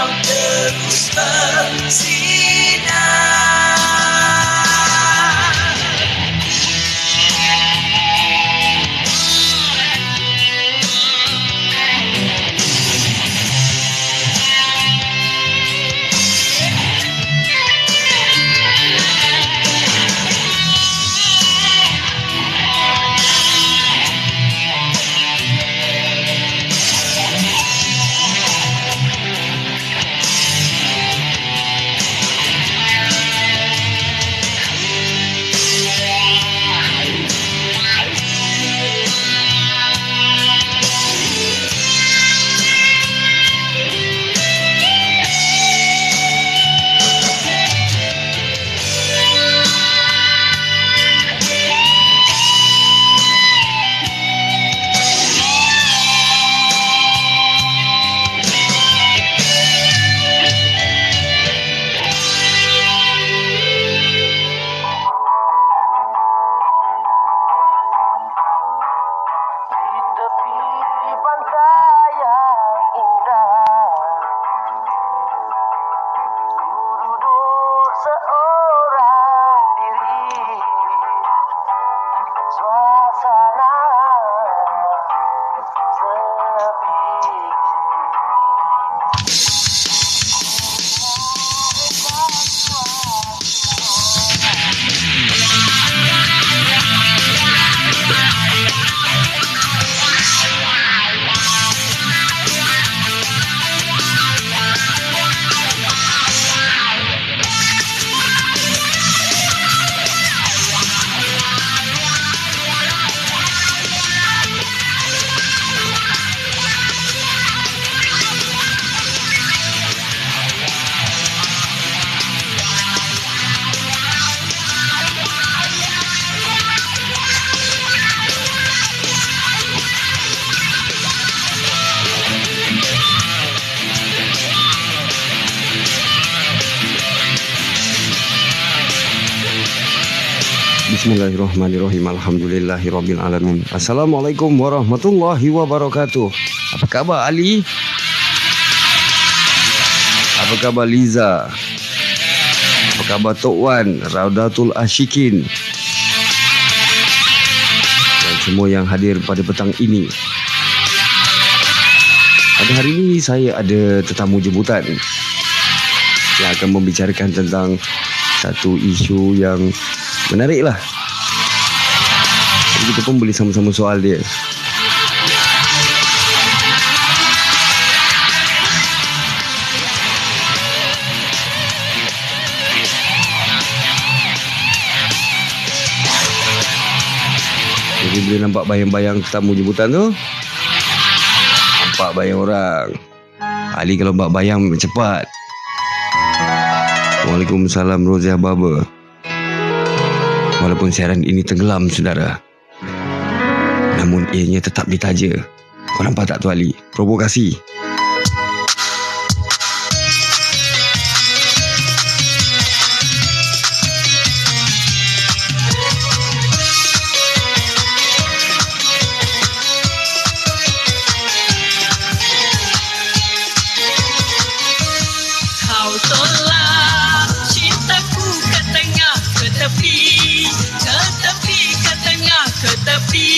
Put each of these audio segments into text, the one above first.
kau terus bersinar. Bismillahirrahmanirrahim. Alhamdulillahirabbil alamin. Assalamualaikum warahmatullahi wabarakatuh. Apa khabar Ali? Apa khabar Liza? Apa khabar Tok Wan, Raudatul Asyikin, dan semua yang hadir pada petang ini. Pada hari ini saya ada tetamu jemputan yang akan membicarakan tentang satu isu yang menarik lah. Jadi kita pun boleh sama-sama soal dia. Jadi boleh nampak bayang-bayang tetamu jemputan tu. Nampak bayang orang. Ali kalau nampak bayang cepat. Waalaikumsalam Roziah Baba. Walaupun siaran ini tenggelam, saudara, namun ianya tetap ditaja. Kau nampak tak tu Ali? Provokasi. Kau tolak cintaku ke tengah ke tepi, ke tepi, ke tengah ke tepi.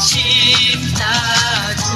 Cintaku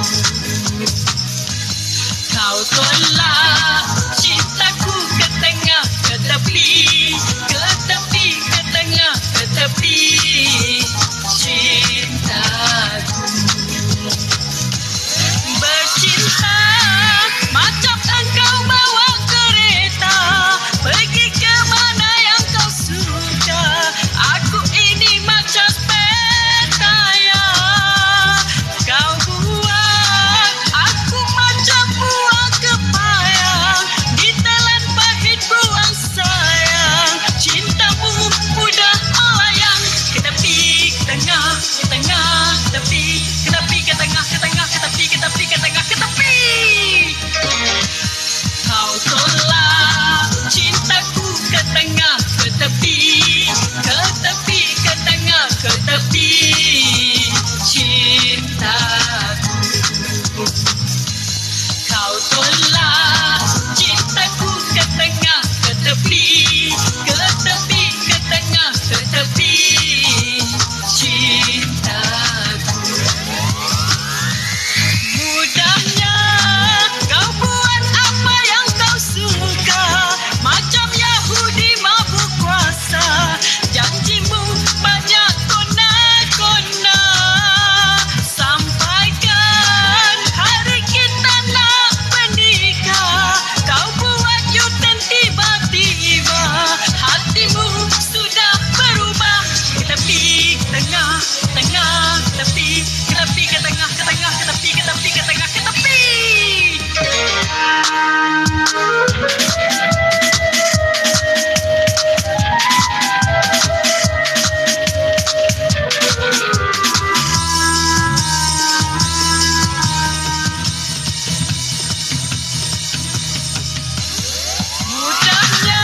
Mudahnya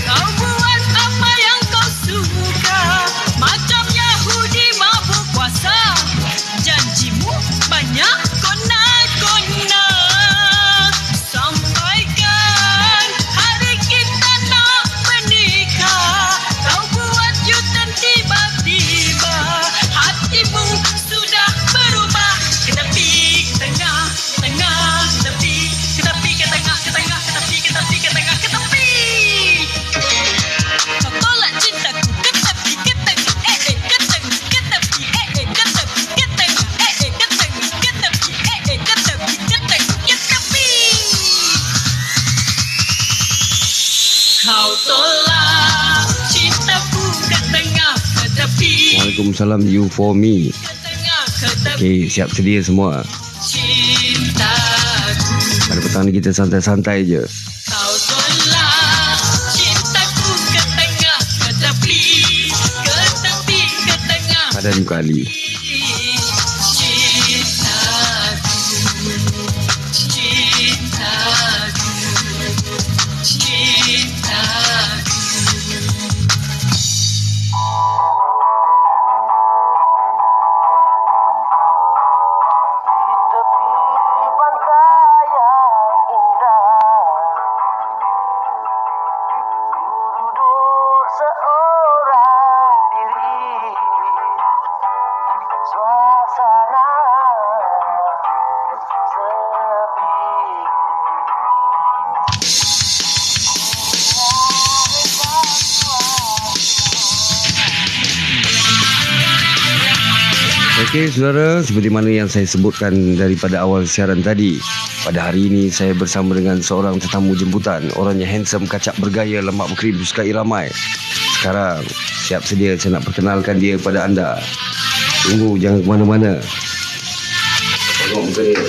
kau buat apa yang kau suka, macam Yahudi mabuk puasa. Janjimu banyak kona-kona. Sampaikan hari kita nak menikah, kau buat U-turn tiba-tiba. Hatimu sudah berubah ke tepi, ke tengah, tengah, tepi, ke tepi, ke tengah, ke tengah, ke tepi, ke tepi, ke tengah, ke tepi. Kau tolak cintaku ke tepi, ke tengah, ke tengah, ke tepi, ke tepi, ke tengah, ke tengah, ke tepi, ke tepi, ke tengah, ke tepi. Kau tolak cintaku ke tengah, ke tepi, Waalaikumsalam, you for me. ke tengah, ke tepi. Okay, siap sedia semua. Cintaku, Pada petang ni kita santai-santai je. kau tolak cintaku ke tengah, ke tepi, ke tepi, ke tengah. Padan kali. Cintaku, cintaku, cintaku. Tepi pantai yang indah, ku duduk seorang diri. Suasana sepi. Okey saudara, seperti mana yang saya sebutkan daripada awal siaran tadi, pada hari ini saya bersama dengan seorang tetamu jemputan. Orangnya handsome, kacak bergaya, lemak berkrim, disukai ramai. Sekarang siap sedia saya nak perkenalkan dia kepada anda. Tunggu, jangan ke mana-mana. Tengok muka dia.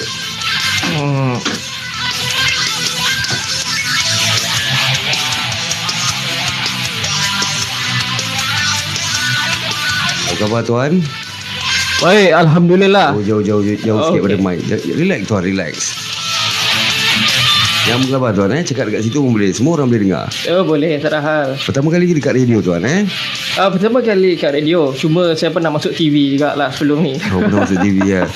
Apa khabar tuan? Baik, Alhamdulillah. Oh, jauh sikit Okey. pada mic. Relax tuan, relax. Yang apa khabar tuan cakap dekat situ pun boleh. Semua orang boleh dengar. Oh, boleh, tak ada hal. Pertama kali dekat radio tuan Pertama kali kat radio. Cuma saya pernah masuk TV jugalah sebelum ni. Oh, pernah masuk TV ya.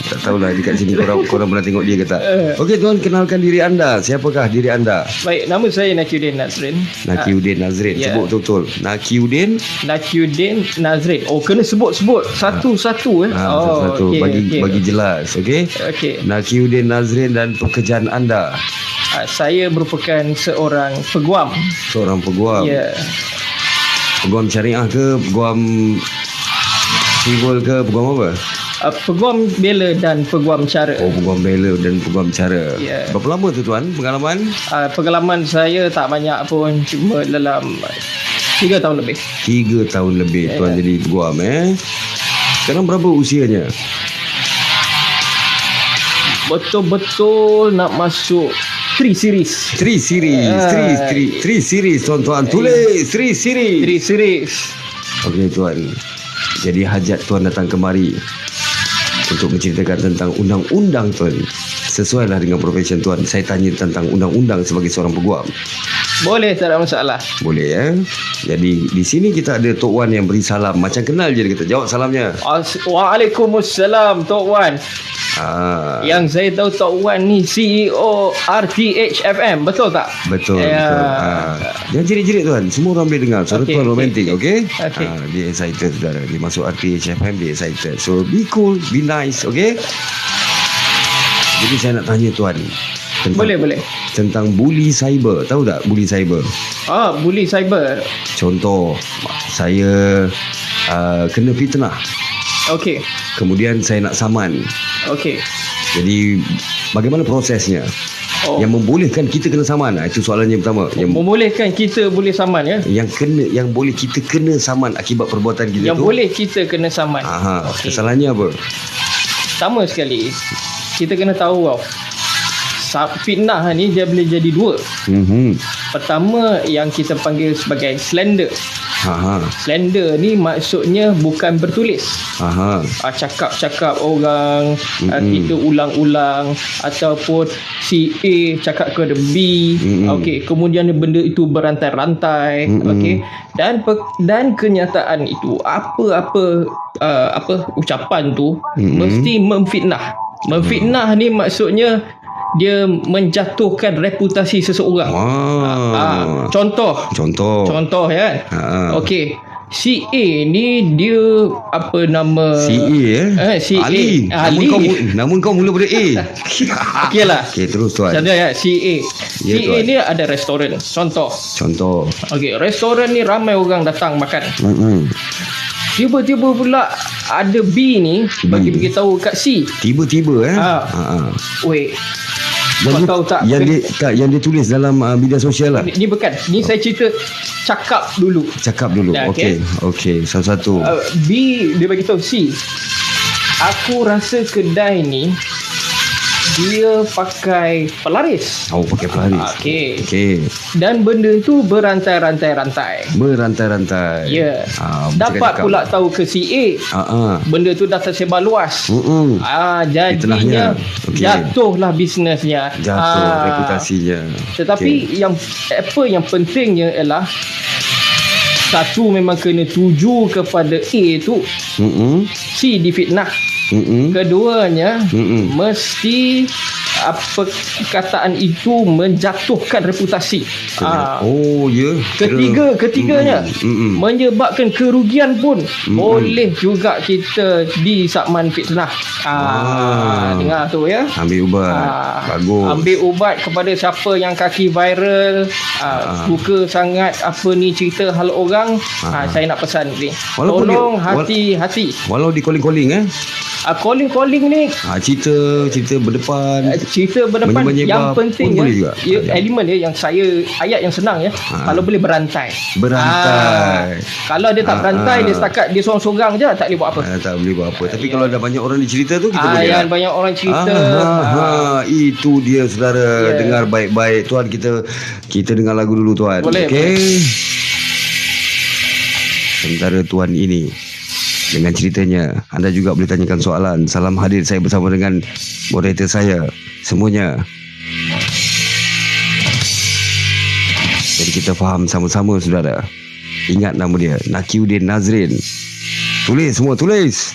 Tak tahulah dekat sini korang pernah tengok dia ke tak. Okey tuan, kenalkan diri anda. Siapakah diri anda? Baik, nama saya Nakiuddin Nazrin. Nakiuddin Nazrin. Ya. Sebut betul-betul. Nakiuddin. Nakiuddin Nazrin. Oh, kena sebut-sebut satu-satu Satu-satu. okey. Bagi jelas. Okey. Okey. Nakiuddin Nazrin dan pekerjaan anda. Saya merupakan seorang peguam. Seorang peguam. Ya. Peguam syariah ke? Peguam civil ke? Peguam apa? Peguam bela dan peguam cara. Oh, peguam bela dan peguam cara. Ya. Berapa lama tu tuan pengalaman? Pengalaman saya tak banyak pun, cuma dalam 3 tahun lebih. 3 tahun lebih tuan jadi peguam Sekarang berapa usianya? Betul-betul nak masuk 3 series. 3 series. Ah. 3 series tuan-tuan. Tulis 3 series. 3 series. Okey tuan. Jadi hajat tuan datang kemari untuk menceritakan tentang undang-undang tuan. Sesuailah dengan profession tuan. Saya tanya tentang undang-undang sebagai seorang peguam. Boleh, tak ada masalah. Boleh Jadi di sini kita ada Tok Wan yang beri salam. Macam kenal je dia kata. Jawab salamnya. Waalaikumsalam Tok Wan. Ah, Yang saya tahu Tok Wan ni CEO RTH FM, betul tak? betul, Ya. betul. Jangan jerit-jerit tuan. Semua orang boleh dengar. Suara Okey, tuan okey, romantik, okey? Okey. Dia excited saudara. Dia masuk RTH FM, dia excited. So be cool, be nice, okey? Jadi saya nak tanya tuan. Boleh. Tentang bully cyber. Tahu tak bully cyber? Bully cyber. Contoh, saya kena fitnah. Okey. Kemudian saya nak saman. Okey. Jadi bagaimana prosesnya? Oh. Yang membolehkan kita kena saman. Itu soalannya pertama. Yang Membolehkan kita boleh saman ya? yang boleh kita kena saman akibat perbuatan kita Yang tu. boleh kita kena saman. Kesalahannya apa? Pertama sekali, kita kena tahu tau, fitnah ni dia boleh jadi dua. Mhm. Pertama yang kita panggil sebagai slander. Aha. Slander ni maksudnya bukan bertulis. Aha. Cakap-cakap orang, kita ulang-ulang, ataupun si A cakap ke B, okey, kemudian benda itu berantai-rantai, okey, dan kenyataan itu apa ucapan tu mesti memfitnah. Memfitnah ni maksudnya dia menjatuhkan reputasi seseorang. Contoh ya kan. Okey, si A ni dia apa nama? Si A Si Ali. A. Ali. Namun kau mula pada A. Okeylah. Okey, terus tuan. Contoh ya, si A. Ya, Si A tuan. ni ada restoran. Contoh. Okey, restoran ni ramai orang datang makan. Tiba-tiba pula ada B ni bagi beritahu kat C. Tiba-tiba Weh, kau tahu tak? yang dia tulis dalam media sosial lah. Ni bukan. Ni saya cerita cakap dulu. Dah, Okey. Satu-satu. B dia bagi tahu C. Aku rasa kedai ni dia pakai pelaris. Pakai pelaris. Okey. Dan benda tu berantai-rantai. Ya. Dapat pula tahu ke si A. Benda tu dah tersebar luas. Jadinya jatuhlah bisnesnya. Reputasinya. Tetapi yang pentingnya ialah satu, memang kena tuju kepada A tu. C difitnah. Keduanya mesti perkataan itu menjatuhkan reputasi. Ketiganya menyebabkan kerugian pun boleh juga kita disakman fitnah. Dengar tu ya. Ambil ubat. Bagus. Ambil ubat kepada siapa yang kaki viral, suka sangat apa ni cerita hal orang. Saya nak pesan ni, tolong hati-hati. Walau di calling-calling Calling ni cerita berdepan, yang penting pun boleh juga. Elemen yang ayat yang senang ya. Kalau boleh berantai. Kalau dia tak berantai, dia setakat dia seorang-seorang je, tak boleh buat apa. Tapi kalau ada banyak orang dicerita tu, kita boleh. Banyak orang cerita. Itu dia saudara. Dengar baik-baik tuan. Kita dengar lagu dulu tuan. Boleh. Okey. Sementara tuan ini dengan ceritanya, anda juga boleh tanyakan soalan. Salam hadir saya bersama dengan moderator saya semuanya. Jadi kita faham sama-sama saudara. Ingat nama dia, Nakiuddin Nazrin. Tulis semua, tulis.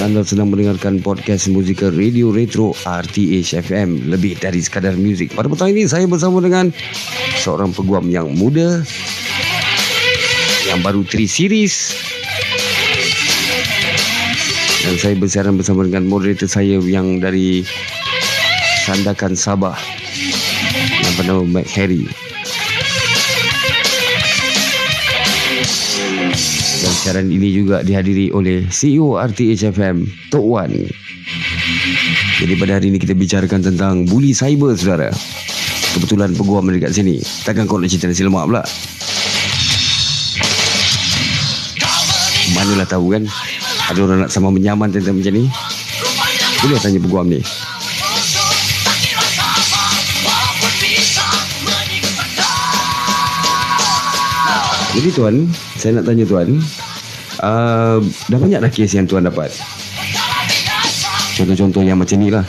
anda sedang mendengarkan podcast Musical Radio Retro RTH FM, lebih dari sekadar muzik. Pada petang ini saya bersama dengan seorang peguam yang muda, yang baru 3 series, dan saya bersiaran bersama dengan moderator saya yang dari Sandakan Sabah, yang bernama Mac Harry. Dan siaran ini juga dihadiri oleh CEO RTH FM, Tok Wan. Jadi pada hari ini kita bicarakan tentang bully cyber, saudara. Kebetulan peguam dekat sini. Takkan kau nak cerita nasi lemak pula? Manalah tahu kan, ada orang nak sama menyaman tentang macam ni. Boleh tanya peguam ni. Jadi tuan, saya nak tanya tuan, dah banyak dah kes yang tuan dapat? Contoh-contoh yang macam ni lah.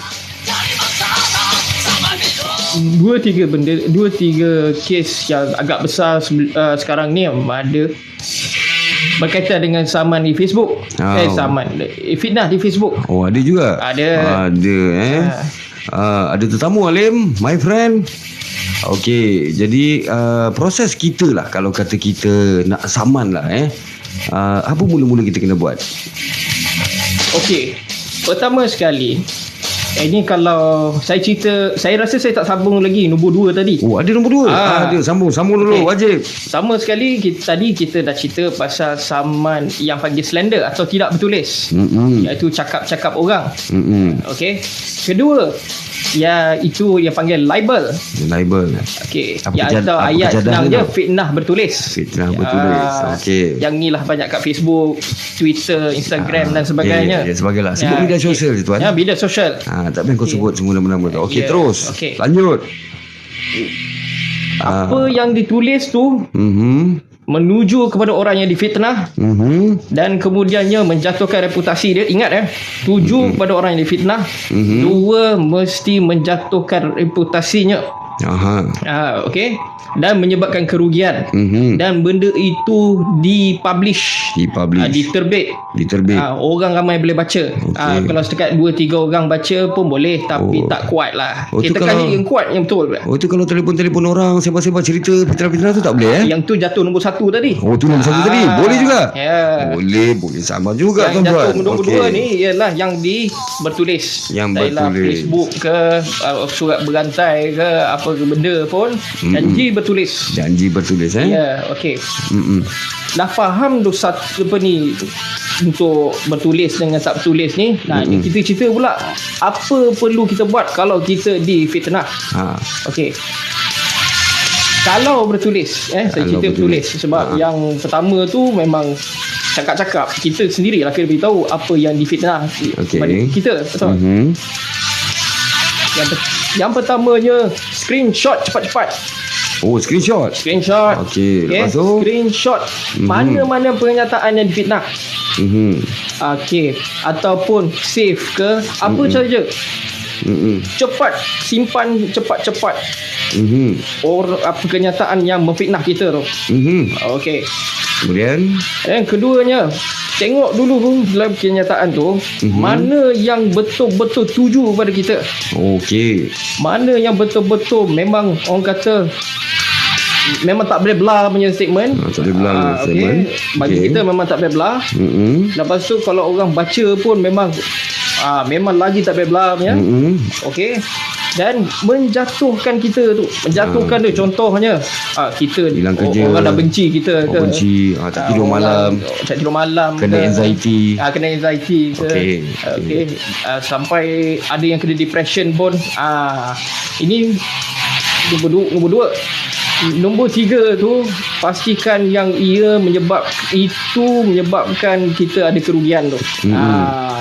2-3 kes yang agak besar sekarang ni ada berkaitan dengan saman di Facebook. Fitnah di Facebook. Oh, ada juga? Ada. Ada tetamu Alim, my friend. Okey, jadi proses kita lah, kalau kata kita nak saman lah, apa mula-mula kita kena buat? Okey, pertama sekali, ini kalau saya cerita, saya rasa saya tak sambung lagi nombor 2 tadi. Oh, ada nombor 2? Ada, sambung dulu, wajib. Sama sekali, tadi kita dah cerita pasal saman yang panggil slander atau tidak bertulis, iaitu cakap-cakap orang. Okey. Kedua, itu yang panggil libel. Okey. Atau ayat senang je, fitnah bertulis. Okey. Yang ni lah banyak kat Facebook, Twitter, Instagram dan sebagainya. Ya, sebagainya. Sebut media sosial je tuan. Ya, media sosial. Tak payah kau sebut semua nama-nama tu. Okey, terus. Lanjut. Apa yang ditulis tu menuju kepada orang yang difitnah, dan kemudiannya menjatuhkan reputasi dia. Ingat tuju kepada orang yang difitnah. 2, mesti menjatuhkan reputasinya. Okey. Dan menyebabkan kerugian. Dan benda itu dipublish. Diterbit. Orang ramai boleh baca. Kalau setakat 2-3 orang baca pun boleh, tapi tak kuat lah. Kita kaji yang kuat, yang betul. Itu kalau telefon orang sebar-sebar cerita fitnah-fitnah tu tak boleh Yang tu jatuh nombor 1 tadi. Tu nombor 1 tadi. Boleh juga. Boleh sama juga yang tuan-tuan. Yang jatuh nombor 2 ni ialah yang bertulis. Yang bertulis. Facebook ke, surat berantai ke, apa ke benda pun, janji bertulis. Ya, okey. Dah faham dosa apa ni untuk bertulis dengan tak bertulis ni. Kita cerita pula apa perlu kita buat kalau kita difitnah. Okey. Kalau bertulis, saya cerita bertulis sebab yang pertama tu memang cakap-cakap, kita sendirilah kena beritahu apa yang difitnah kepada kita, betul? Yang pertamanya, screenshot cepat-cepat. Screenshot. Okey. Screenshot mana-mana pernyataan yang difitnah. Okey. Ataupun save ke apa saja. Cepat simpan cepat-cepat. Apa kenyataan yang memfitnah kita tu. Okey. Kemudian yang keduanya, tengok dulu dalam kenyataan tu mana yang betul-betul tuju kepada kita. Okey. Mana yang betul-betul memang orang kata memang tak boleh belah punya statement. Bagi kita memang tak boleh belah. Lepas tu kalau orang baca pun memang lagi tak boleh belah punya. Okey. Dan menjatuhkan kita tu, menjatuhkan dia, contohnya kita hilang kerja, orang dah benci kita ke, tak tidur malam, kena anxiety ke. Okey. Sampai ada yang kena depression pun. Ini nombor 2. Nombor 3 tu, pastikan yang ia menyebabkan kita ada kerugian tu.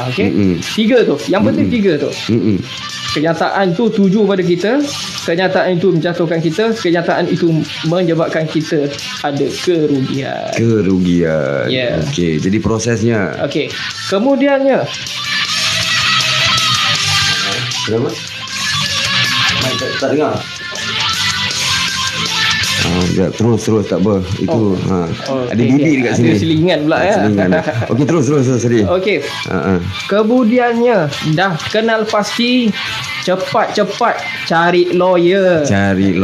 Okey. 3 tu. Yang penting 3 tu. Kenyataan tu tuju pada kita, kenyataan itu menjatuhkan kita, kenyataan itu menyebabkan kita ada kerugian. Yeah. Okey, jadi prosesnya. Okey. Kemudiannya. Kenapa? Tak dengar. Terus tak apa. Itu ada budi dekat sini. Ada selingan pula ya. Selingan. Okey, terus tadi. Okey. Kemudiannya dah kenal pasti, cepat-cepat cari lawyer. Cari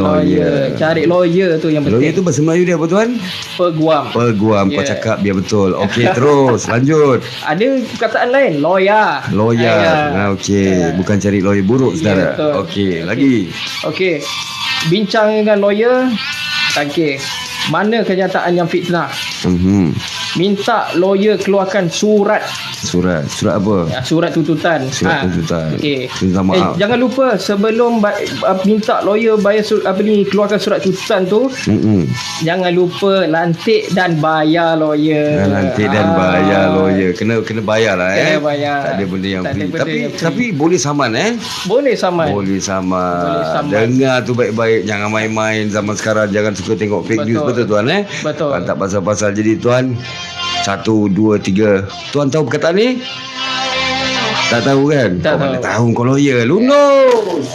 lawyer tu yang penting. Lawyer tu bahasa Melayu dia apa tuan? Peguam. Kau cakap biar betul. Okey, terus lanjut. Ada perkataan lain, lawyer. Okey, bukan cari lawyer buruk saudara. Okey, lagi. Okey. Bincang dengan lawyer. Okey. Mana kenyataan yang fitnah? Minta lawyer keluarkan surat apa? Surat tuntutan. Okey. Minta maaf. Jangan lupa sebelum minta lawyer keluarkan surat tuntutan tu, jangan lupa lantik dan bayar lawyer. Kena bayar lah. Kena bayar. Tak ada benda yang free. Tapi boleh saman Boleh saman. Dengar tu baik-baik, jangan main-main zaman sekarang, jangan suka tengok fake news. Betul tuan Betul. Tak pasal-pasal. Jadi tuan, 1, 2, 3. Tuan tahu perkataan ni? Tak tahu kan? Tak tahu. Mana tahu kau lawyer. Lunos.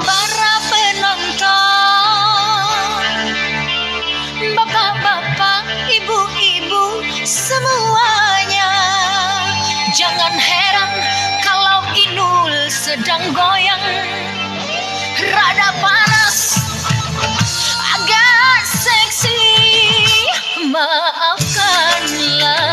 Para penonton, bapak-bapak, ibu-ibu, semuanya, jangan heran kalau Inul sedang goyang. Rada panas, agak seksi, maafkanlah.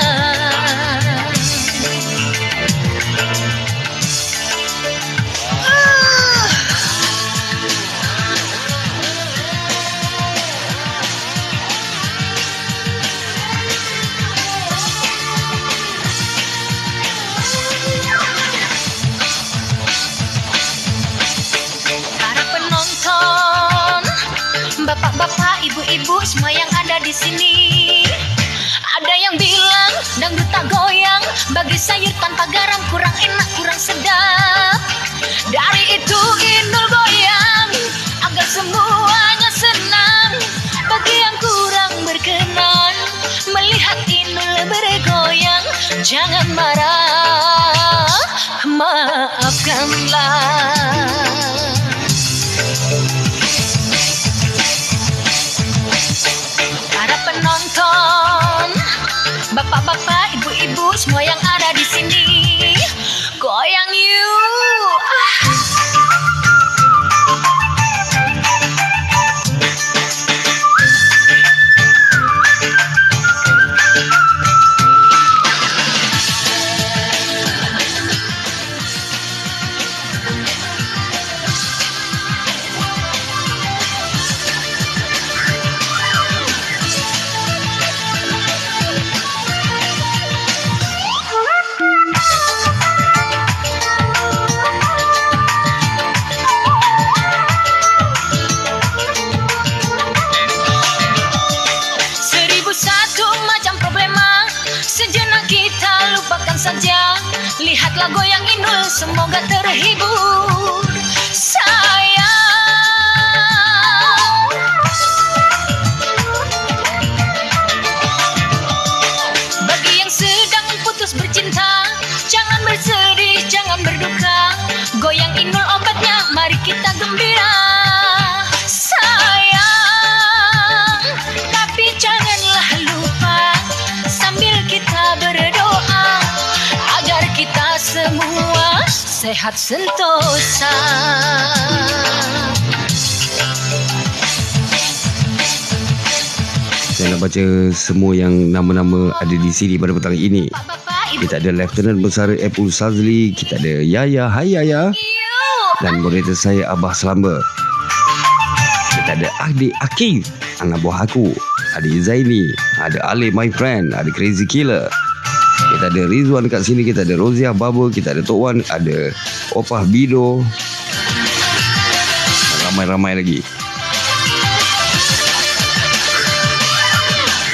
Bapak-bapak, ibu-ibu, semua yang ada di sini. Ada yang bilang dangdut tak goyang, bagi sayur tanpa garam kurang enak, kurang sedap. Dari itu Inul goyang agar semuanya senang. Bagi yang kurang berkenan melihat Inul bergoyang, jangan marah, maafkanlah. Penonton, bapak-bapak, ibu-ibu, semua yang ada di sini, goyang yuk. Saja lihatlah goyang Inul, semoga terhibur sayang. Bagi yang sedang putus bercinta, jangan bersedih, jangan berduka, goyang Inul obatnya, mari kita gembira sayang. Tapi janganlah lupa sambil kita berdoa agar kita semua sehat sentosa. Saya nak baca semua yang nama-nama ada di sini pada petang ini. Kita ada Lieutenant Besar Epul Sazli, kita ada Yaya, hai Yaya, dan moderator saya Abah Selamba. Kita ada adik Akif, anak buah aku, ada Zaini, ada Ali my friend, ada Crazy Killer. Kita ada Rizwan kat sini, kita ada Roziah Baba, kita ada Tok Wan, ada Opah Bido, ramai-ramai lagi.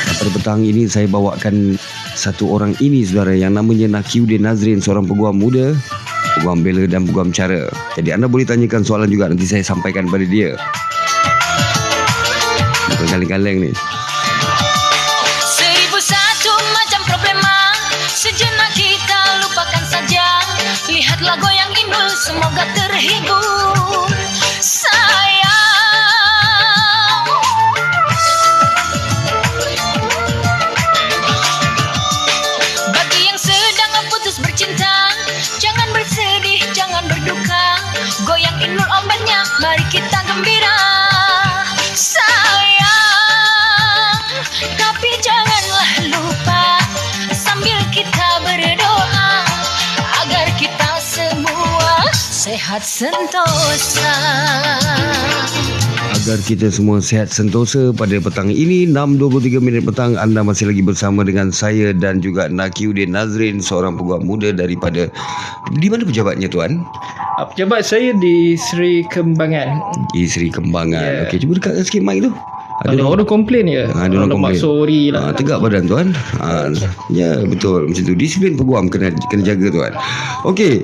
Dan pada petang ini saya bawakan satu orang ini saudara yang namanya Nakiuddin Nazrin, seorang peguam muda, peguam bela dan peguam cara. Jadi anda boleh tanyakan soalan juga, nanti saya sampaikan pada dia. Bukan kaleng-kaleng ni. 1001 macam problema, sejenak kita lupakan saja. Lihatlah goyang Inul, semoga terhibur. Sayang, bagi yang sedang putus bercinta, jangan bersedih, jangan berduka. Goyang Inul ombaknya, mari kita gembira. Sayang, tapi janganlah lupa sambil kita berdoa agar kita semua sehat sentosa. Agar kita semua sehat sentosa pada petang ini 6.23 petang, anda masih lagi bersama dengan saya dan juga Nakiuddin Nazrin, seorang peguam muda daripada, di mana pejabatnya tuan? Pejabat saya di Seri Kembangan. Di Seri Kembangan. Okey, cuba dekatkan sikit mic tu. Ada orang komplain je. Ada orang komplain. Sorry lah. Tegak badan tuan. Ya betul, macam tu. Disiplin peguam kena jaga tuan. Okey,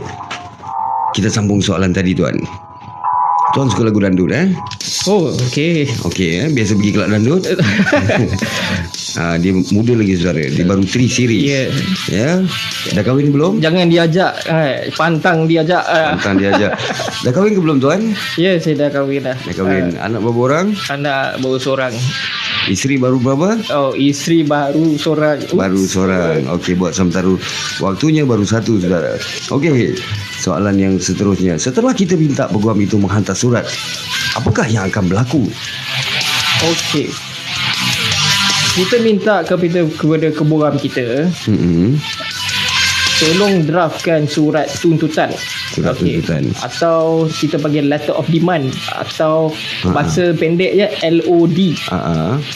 kita sambung soalan tadi tuan. Tuan suka lagu dandut Oh, okey. Okey biasa pergi kelab dandut. Dia muda lagi saudara. Dia baru 3 series. Ya. Dah kahwin belum? Jangan diajak. Pantang diajak. Pantang diajak. Dah kahwin ke belum tuan? Ya, saya dah kahwin dah. Dah kahwin. Anak berapa orang? Anak baru seorang. Isteri baru berapa? Oh, isteri baru seorang. Baru seorang. Okey, buat sementara waktunya baru satu saudara. Okey, soalan yang seterusnya. Setelah kita minta peguam itu menghantar surat, apakah yang akan berlaku? Okey. Kita minta kepada peguam kita, tolong draftkan surat tuntutan. Tuntutan. Atau kita panggil letter of demand, atau bahasa pendeknya LOD.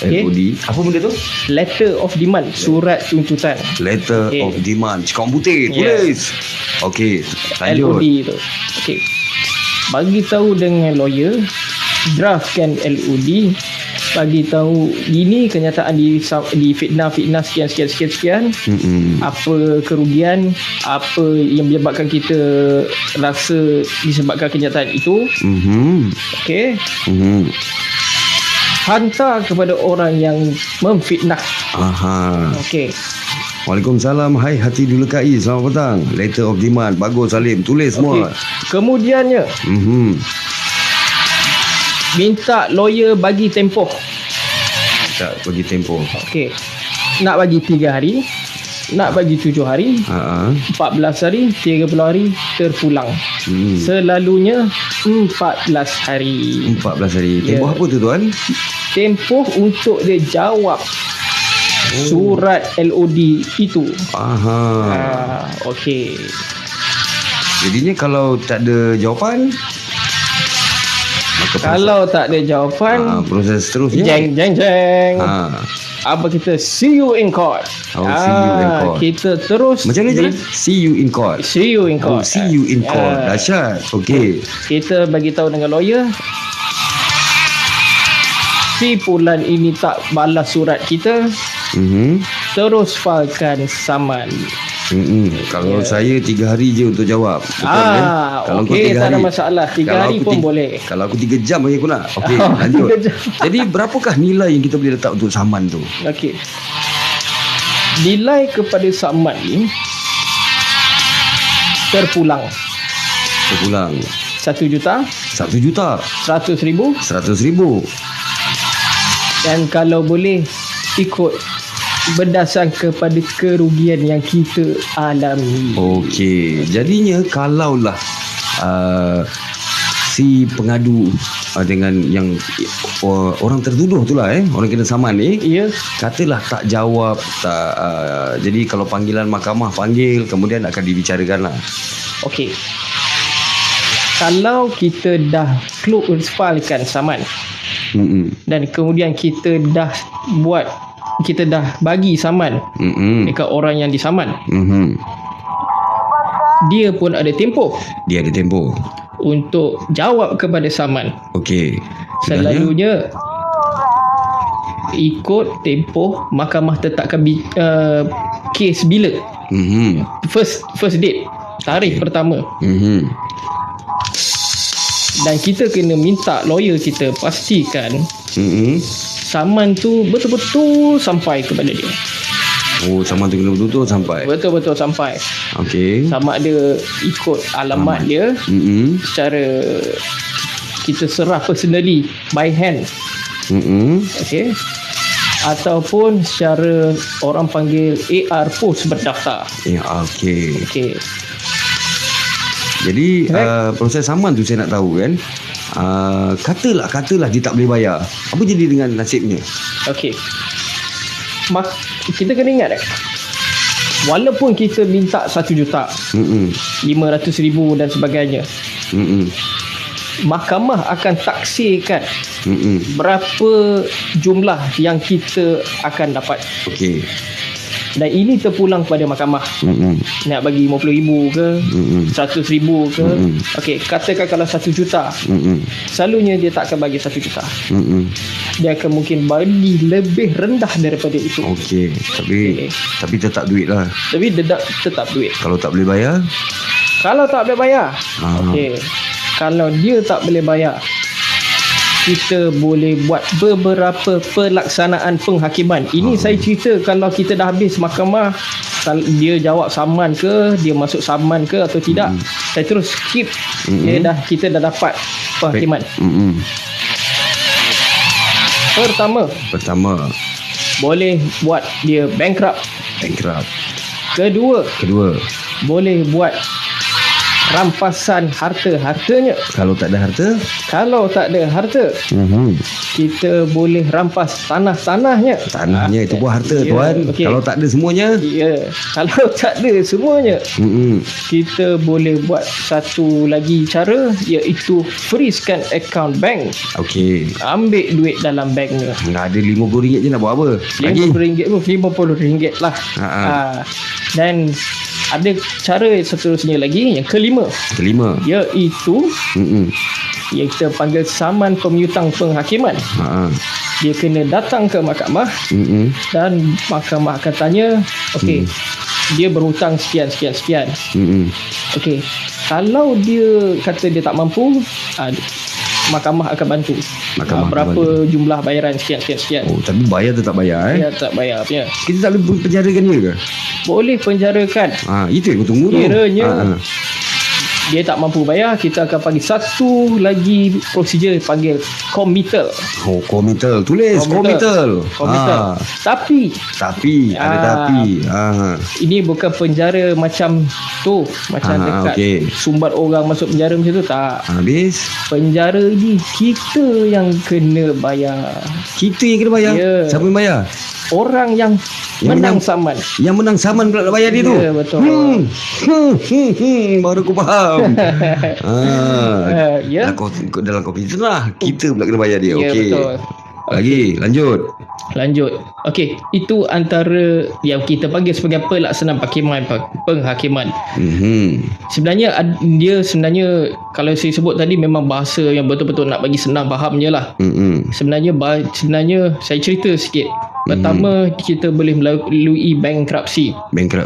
LOD. Apa benda tu? Letter of demand, surat tuntutan. Letter of demand. Komputer, tulis. Okey, lanjut. LOD tu. Okey. Bagi tahu dengan lawyer, draftkan LOD, bagi tahu ini kenyataan di fitnah sekian. Apa kerugian, apa yang menyebabkan kita rasa disebabkan kenyataan itu. Okey. Hantar kepada orang yang memfitnah. Okey. Waalaikumsalam. Hai hati dilukai. Selamat petang. Letter of demand. Bagus Salim. Tulis semua. Kemudiannya, minta lawyer bagi tempoh. Tak bagi tempoh. Okey. Nak bagi 3 hari, nak bagi 7 hari, 14 hari, 30 hari, terpulang. Selalunya 14 hari. 14 hari. Tempoh apa tu tuan? Tempoh untuk dia jawab surat LOD itu. Okey. Jadinya kalau tak ada jawapan, kalau tak ada jawapan, proses seterusnya jeng. Apa kita see you in court. See you in court. Kita terus macam mana see you in court. See you in court. See you in court. Dahsyat. Okey. Kita bagi tahu dengan lawyer, si Fulan ini tak balas surat kita. Terus filekan saman. Kalau saya 3 hari je untuk jawab. Betul kan? Kalau okey, tak ada masalah. 3 hari pun boleh. Kalau aku 3 jam bagi aku nak. Okey, lanjut. Jadi berapakah nilai yang kita boleh letak untuk saman tu? Okey. Nilai kepada saman ni terpulang. 1 juta. 1 juta. 100,000. 100,000. Dan kalau boleh ikut berdasar kepada kerugian yang kita alami. Okey, jadinya kalaulah si pengadu dengan yang orang tertuduh itulah orang kena saman ni, katalah tak jawab, tak jadi kalau panggilan mahkamah panggil, kemudian akan dibicarakanlah. Okey. Kalau kita dah filekan saman, dan kemudian kita dah bagi saman dekat orang yang disaman, dia pun ada tempoh. Dia ada tempoh untuk jawab kepada saman. Okey. kes bila. First date, tarikh pertama. Dan kita kena minta lawyer kita pastikan saman tu betul-betul sampai kepada dia. Oh, saman tu kena betul-betul sampai. Betul-betul sampai. Okey. Sama ada ikut alamat dia secara kita serah personally by hand. Okey. Ataupun secara orang panggil AR post berdaftar. Ya, okey. Okey. Jadi proses saman tu saya nak tahu kan. Katalah dia tak boleh bayar. Apa jadi dengan nasibnya? Okey. Kita kena ingat walaupun kita minta 1 juta, 500,000 dan sebagainya, mahkamah akan taksirkan berapa jumlah yang kita akan dapat. Okey. Dan ini terpulang kepada mahkamah. Nak bagi 50,000 ke, 100,000 ke. Okey, katakan kalau 1 juta, selalunya dia tak akan bagi 1 juta. Dia akan mungkin bagi lebih rendah daripada itu. Okey, tapi tetap duit lah. Tapi tetap duit. Kalau tak boleh bayar? Kalau tak boleh bayar. Okey. Kalau dia tak boleh bayar, kita boleh buat beberapa pelaksanaan penghakiman. Ini saya cerita kalau kita dah habis mahkamah, kalau dia jawab saman ke, dia masuk saman ke atau tidak, saya terus skip. Kita dah dapat penghakiman. Pertama, boleh buat dia bankrupt. Kedua, boleh buat rampasan harta-hartanya. Kalau tak ada harta, kita boleh rampas tanahnya. Tanahnya itu pun harta, tuan. Okay. Kalau tak ada semuanya? Ya. Kalau tak ada semuanya, kita boleh buat satu lagi cara, iaitu freezekan akaun bank. Okey. Ambil duit dalam banknya. Ada RM50 je nak buat apa? RM50 lah. Dan ada cara seterusnya lagi, yang kelima. Iaitu yang kita panggil saman pemyutang penghakiman. Dia kena datang ke mahkamah dan mahkamah akan tanya, okey, dia berhutang sekian. Okey, kalau dia kata dia tak mampu, mahkamah akan bantu. Berapa jumlah bayaran sekian. Oh, tapi bayar tetap bayar Ya, tak bayar punya. Kita tak boleh penjarakan dia ke? Boleh penjarakan. Itu yang aku tunggu tu. Kiranya dia tak mampu bayar, kita akan panggil satu lagi prosedur, panggil committal. Committal. Tulis committal. Tapi ada tapi. Ini bukan penjara macam tu, macam dekat sumbat orang masuk penjara macam tu, tak. Habis penjara ni kita yang kena bayar. Ya. Siapa yang bayar? Orang yang menang saman. Yang menang saman pula nak bayar dia tu. Ya, betul. Baru aku faham. Ya. Dalam kompetisi lah, kita pula kena bayar dia. Ya, okey. betul. Lagi, lanjut. Okey, itu antara yang kita panggil sebagai pelaksanaan penghakiman. Sebenarnya dia kalau saya sebut tadi memang bahasa yang betul-betul nak bagi senang faham je lah. Sebenarnya saya cerita sikit. Pertama, kita boleh melalui bankruptcy.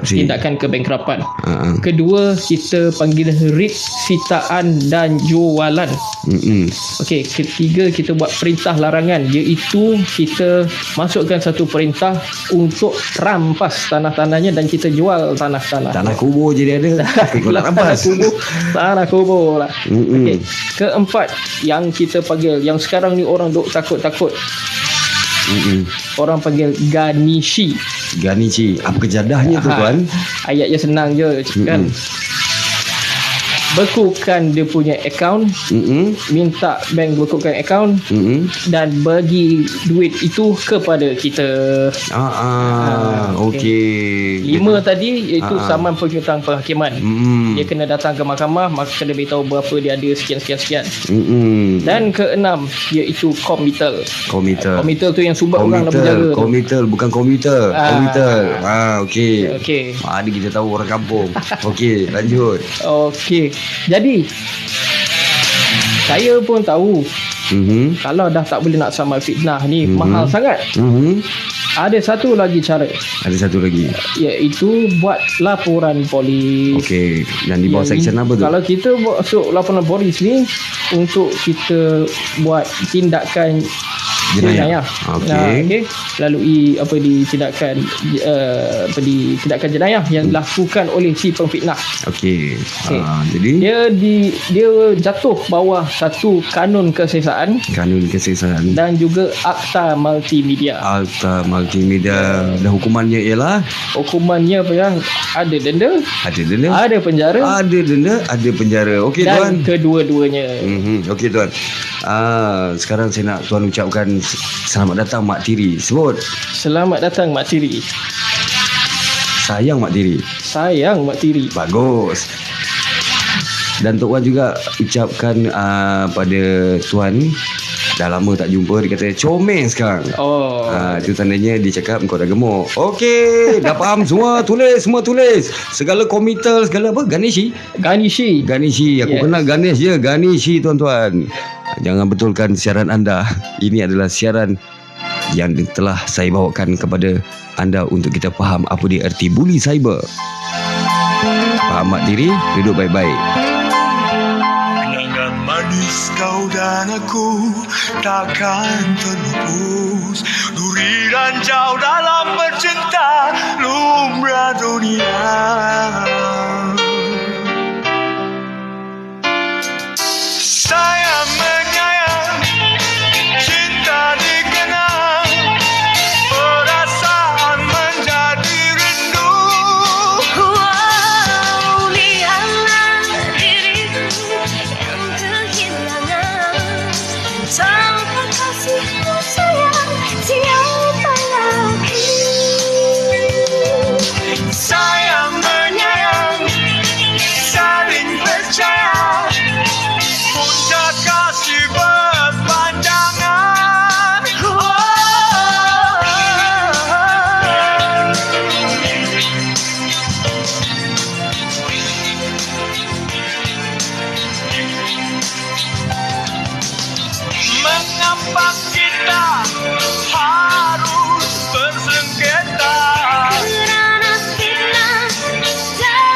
Tindakan kebankrapan. Kedua, kita panggil writ sitaan dan jualan. Okey, ketiga, kita buat perintah larangan, iaitu kita masukkan satu perintah untuk rampas tanah-tanahnya dan kita jual tanah-tanah. Tanah kubur je dia ada. Kau nak rampas. Tanah kubur lah. Okey, keempat yang kita panggil, yang sekarang ni orang duk takut-takut, orang panggil garnishi. Apa kejadahnya tu tuan? Ayatnya senang je kan. Bekukan dia punya akaun, minta bank bekukan akaun, dan bagi duit itu kepada kita. Okey. 5 tadi iaitu saman pemyutang penghakiman. Dia kena datang ke mahkamah, maka kena beritahu berapa dia ada, sekian. Dan keenam iaitu committal. Committal tu yang sumbat orang dalam penjara. Committal bukan komputer. Committal. Okey. Ada kita tahu orang kampung. Okey, lanjut. Okey. Jadi saya pun tahu kalau dah tak boleh nak saman fitnah ni mahal sangat. Ada satu lagi cara, Ada satu lagi. iaitu buat laporan polis. Okey. Dan di bawah section apa tu? Kalau kita masuk laporan polis ni untuk kita buat tindakan jenayah. Okey. Lalui tindakan tindakan jenayah yang dilakukan oleh si pemfitnah. Okey. Okey. Jadi Dia jatuh bawah satu kanun kesesaan kanun kesesaan dan juga akta multimedia. Akta multimedia. Dan hukumannya ialah Hukumannya apa yang ada denda, ada denda, ada penjara ada denda, ada penjara. Okey dan tuan. kedua-duanya. Okey tuan. Sekarang saya nak tuan ucapkan selamat datang Mak Tiri. Sebut. Selamat datang Mak Tiri. Sayang Mak Tiri. Sayang Mak Tiri. Bagus. Dan Tok Wan juga ucapkan pada tuan, dah lama tak jumpa, dia kata comel sekarang. Oh. Itu tandanya dia cakap kau dah gemuk. Okey, dah faham semua tulis. Segala komital, segala apa? Ganeshi. Aku kenal Ganesh je, Ganeshi tuan-tuan. Jangan betulkan siaran anda. Ini adalah siaran yang telah saya bawakan kepada anda untuk kita faham apa dia erti bully cyber. Faham Mak Tiri? Duduk baik-baik. Kenangan manis kau dan aku takkan terlupus. Duri ranjau dalam bercinta lumrah dunia. Sayang menyayang, cinta dikenang, perasaan menjadi rindu. Wow, lihatlah diriku yang kehilangan. Tanpa kasihmu sayang, siapa lagi? Sayang menyayang, saling percaya, puncak kasih berpanjangan. Mengapa kita harus bersengketa? Kerana fitnah dan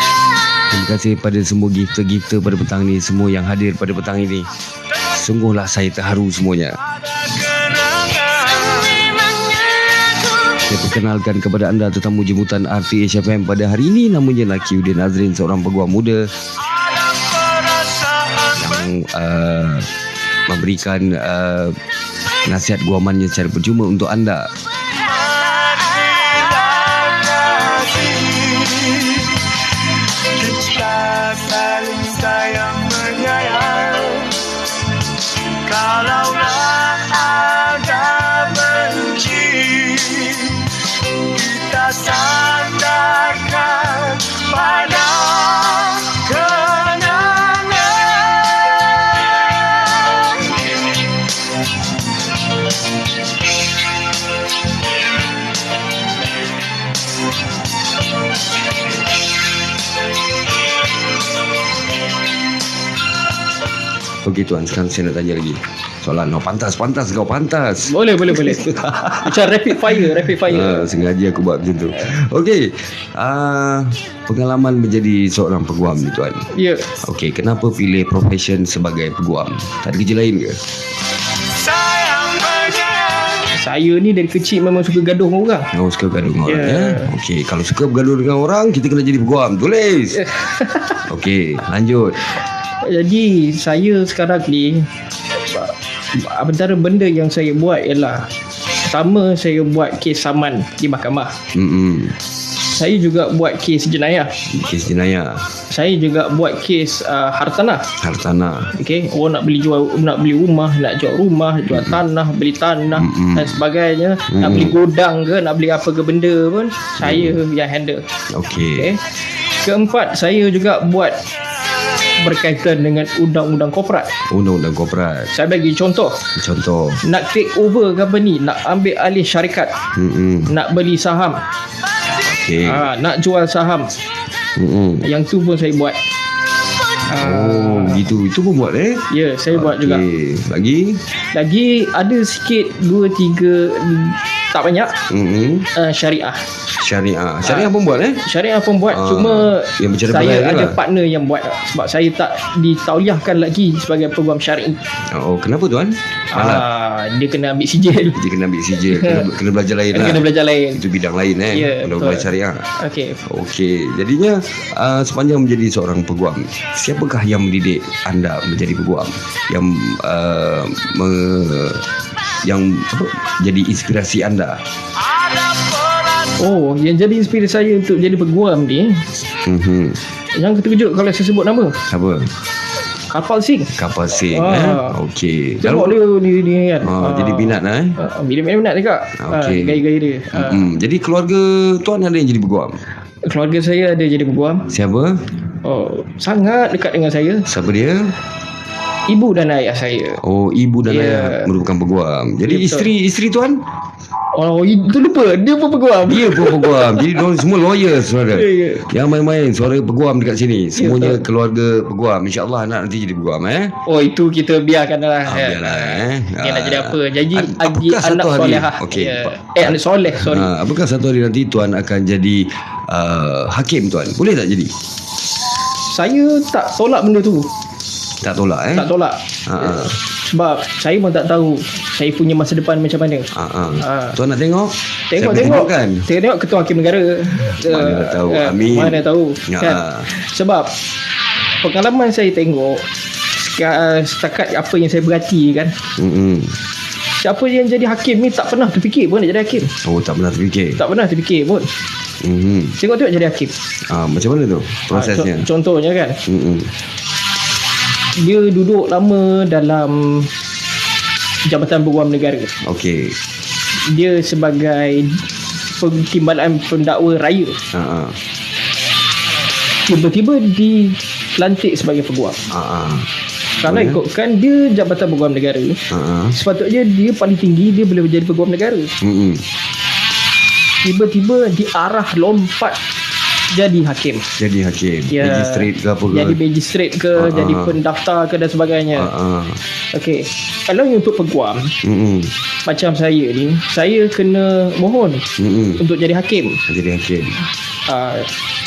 Terima kasih pada semua gifter-gifter pada petang ni, semua yang hadir pada petang ini. Sungguhlah saya terharu semuanya. memangnya aku Saya perkenalkan kepada anda tetamu jemputan RTH FM pada hari ini, namanya Nakiuddin Azrin, seorang peguam muda yang memberikan nasihat guamannya secara percuma untuk anda. Kita saling sayang menyayang. Kalaulah ada benci, kita sandarkan pada kenangan. Okey tuan, sekarang saya nak tanya lagi soalan. Pantas kau pantas. Boleh. Macam rapid fire. Sengaja aku buat macam tu. Okey, pengalaman menjadi seorang peguam ni tuan. Ya. Okey, kenapa pilih profession sebagai peguam? Tak ada kerja lain ke? Sayang menyayang, Saya ni dari kecil memang suka gaduh dengan orang. Kau suka bergaduh dengan orang Ya. ya? Okey, kalau suka bergaduh dengan orang, kita kena jadi peguam. Tulis. Okey, lanjut. Jadi saya sekarang ni, antara benda yang saya buat ialah, pertama saya buat kes saman di mahkamah. Saya juga buat kes jenayah. Kes jenayah, Saya juga buat kes hartanah. Okey, orang nak beli rumah, nak jual rumah, jual tanah, beli tanah dan sebagainya, nak beli gudang ke, nak beli apa ke benda pun, saya yang handle. Okey. Okey. Keempat, saya juga buat berkaitan dengan undang-undang korporat. Undang-undang korporat. Saya bagi contoh, nak take over company, nak ambil alih syarikat, nak beli saham, Okey. nak jual saham, yang tu pun saya buat. Oh, gitu. Itu pun buat Ya, saya buat juga. Lagi Lagi ada sikit 2-3 tak banyak. Syariah. Syariah pun buat Syariah pun buat, cuma yang bercerai saya berai ada lah. partner yang buat sebab saya tak ditauliahkan lagi sebagai peguam syar'i. Oh, kenapa tuan? Dia kena ambil sijil. Dia kena ambil sijil, kena belajar lain lah. Kena belajar lain. Itu bidang lain undang-undang syariah. Okey, jadinya sepanjang menjadi seorang peguam, siapakah yang mendidik anda menjadi peguam? Yang jadi inspirasi anda? Yang jadi inspirasi saya untuk jadi peguam ni, yang terkejut kalau saya sebut nama. Apa? Kapal Sing. Okey. Tengok dia ni kan. Jadi minat minat juga. Gaya-gaya dia. Jadi keluarga tuan ada yang jadi peguam? Keluarga saya ada jadi peguam. Siapa? Sangat dekat dengan saya. Siapa dia? Ibu dan ayah saya. Ibu dan ayah merupakan peguam. Jadi isteri tuan? Itu lupa. Dia pun peguam. Jadi diorang semua lawyer, saudara. Yang main-main suara peguam dekat sini. Semuanya keluarga peguam. InsyaAllah anak nanti jadi peguam. Itu kita biarkan lah. Biarlah. Dia nak jadi apa? Jadi apakah anak soleh. Anak soleh, sorry. Apakah satu hari nanti tuan akan jadi hakim tuan? Boleh tak jadi? Saya tak tolak benda tu. Tak tolak Tak tolak. Sebab saya pun tak tahu saya punya masa depan macam mana. Tuan nak tengok? Tengok kan? Tengok ketua hakim negara. Mana tahu. Amin. Mana tahu kan? Sebab pengalaman saya tengok setakat apa yang saya berhati kan, siapa yang jadi hakim ni tak pernah terfikir pun nak jadi hakim. Tak pernah terfikir? Tak pernah terfikir pun. Tengok jadi hakim. Macam mana tu prosesnya? Contohnya kan, dia duduk lama dalam Jabatan Peguam Negara. Okey. Dia sebagai Timbalan Pendakwa Raya. Tiba-tiba dilantik sebagai peguam. Kalau ikutkan dia Jabatan Peguam Negara, sepatutnya dia paling tinggi, dia boleh menjadi peguam negara. Tiba-tiba diarah lompat jadi hakim. Magistrate ke apa ke? Jadi magistrate ke, jadi pendaftar ke dan sebagainya. Okey. Kalau untuk peguam, macam saya ni, saya kena mohon untuk jadi hakim.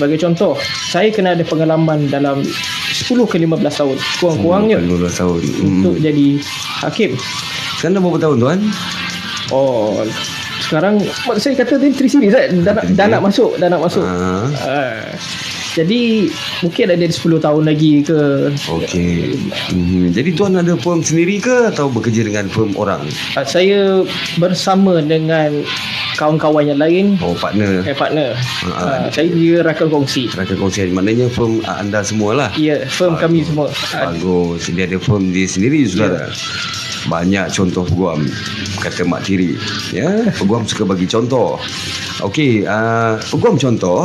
Sebagai contoh, saya kena ada pengalaman dalam 10 ke 15 tahun kurang-kurangnya 15 tahun untuk jadi hakim. Sekarang dah berapa tahun tuan? Sekarang saya kata tadi 3 series dah nak masuk. Jadi mungkin ada 10 tahun lagi ke. Okey. Jadi tuan ada firm sendiri ke atau bekerja dengan firm orang? Saya bersama dengan kawan-kawan yang lain. Partner. Partner. Saya dia rakan kongsi. Maknanya firm anda semualah. Ya, firm kami semua. Bagus. Dia ada firm dia sendiri saudara. Banyak contoh peguam, kata Mak Tiri. Peguam suka bagi contoh. Okey, peguam contoh.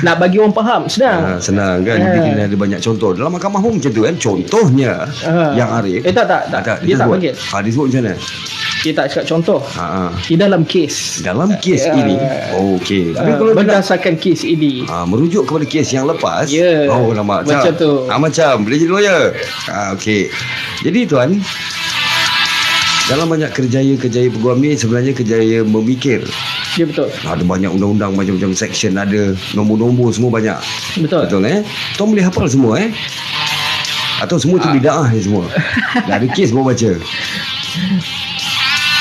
Nak bagi orang faham senang. Senang kan. Jadi kena ada banyak contoh. Dalam mahkamah pun macam tu kan. Contohnya yang Arif. Tak. Dia tak panggil. Dia sebut macam mana? Dia tak cakap contoh. Di dalam kes. Ini. Okey. Tapi kalau berdasarkan kes ini, merujuk kepada kes yang lepas. macam tu. Macam boleh jadi lawyer. Okey. Jadi tuan, dalam banyak kerjaya peguam ni sebenarnya kerjaya memikir. Ya, betul. Ada banyak undang-undang, macam-macam section, ada nombor-nombor semua banyak. Betul. Tuan boleh hafal semua atau semua tu bid'ah semua? Dah ada kes baru baca.